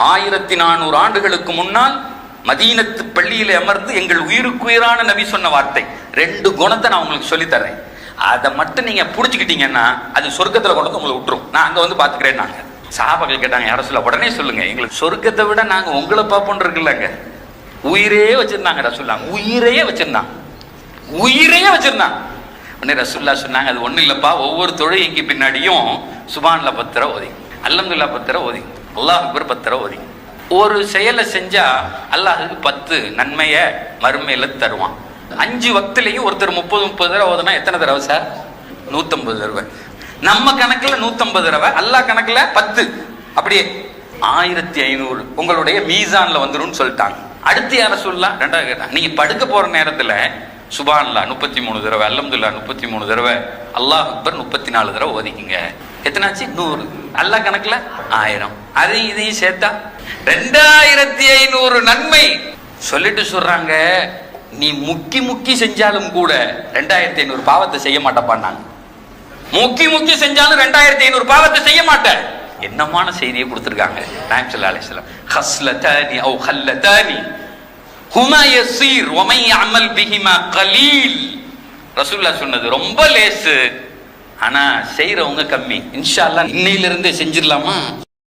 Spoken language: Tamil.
1400 ஆண்டுகளுக்கு முன்னால் மதீனத்து பள்ளியில் அமர்ந்து எங்கள் உயிருக்குயிரான நபி சொன்ன வார்த்தை. 2 குணத்தை நான் உங்களுக்கு சொல்லி தர்றேன். அதை மட்டும் நீங்க புடிச்சுக்கிட்டீங்கன்னா அது சொர்க்கத்துல கொண்டு வந்து உங்களை விட்டுரும். நான் அங்க வந்து பாத்துக்கிறேன். நாங்க சஹாபாக்கள் கேட்டாங்க, யார சொல்ல, உடனே சொல்லுங்க, எங்களுக்கு சொர்க்கத்தை விட நாங்க உங்களை பார்ப்போம் இருக்குல்லங்க. உயிரே வச்சிருந்தாங்க ரசூல்லா, உயிரையே வச்சிருந்தாங்க, உயிரையே வச்சிருந்தாங்க. உடனே ரசூல்லா சொன்னாங்க, அது ஒண்ணு இல்லப்பா, ஒவ்வொரு தொழுகைக்கு பின்னாடியும் சுபான்ல 10 தடவை ஓதி, அல்ஹம்துலில்லாஹ் 10 தடவை ஓதி, அல்லாஹ் அக்பர் 10 தடவை ஓதி. ஒரு செயலை செஞ்சா அல்லாஹுக்கு 10 நன்மையை மறுமையில தருவான். 5 வக்திலையும் ஒருத்தர் 30 தடவை ஓதுனா எத்தனை தடவை சார்? 150 தடவை. நம்ம கணக்குல 150 தடவை, அல்லாஹ் கணக்குல 10. அப்படியே 1500 உங்களுடைய மீசான்ல வந்துடும் சொல்லிட்டாங்க. அடுத்து யார சொல்லலாம்? ரெண்டாவது கேட்டாங்க, நீங்க படுக்க போற நேரத்துல சுபான்அல்லாஹ் 33 தடவை, அல்ஹம்துலில்லாஹ் 33 தடவை, அல்லாஹ் அக்பர் 34 தடவை ஓதிக்குங்க. எத்தனாச்சு? 100. அல்லாஹ் கணக்குல 1000. அதையும் இதையும் சேர்த்தா 2500 நன்மை. சொல்லிட்டு சொல்றாங்க, நீ முக்கி முக்கி செஞ்சாலும் கூட 2500 பாவத்தை செய்ய மாட்டப்பான்னாங்க. முக்கி முக்கி செஞ்சாலும் 2500 பாவத்தை செய்ய மாட்டேன். என்னமான செய்தியை கொடுத்திருக்காங்க நாயகம் ஸல்லல்லாஹு அலைஹி வஸல்லம். ஹஸ்லதானி அவ் ஹல்லதானி ஹுமா யஸீர் வ மை யஅமல் பிஹிமா கலீல். ரசூலுல்லாஹ் சொன்னது ரொம்ப லேசு, ஆனா செய்றவங்க கம்மி. இன்ஷா அல்லாஹ் இன்னையிலிருந்து செஞ்சிடலாமா?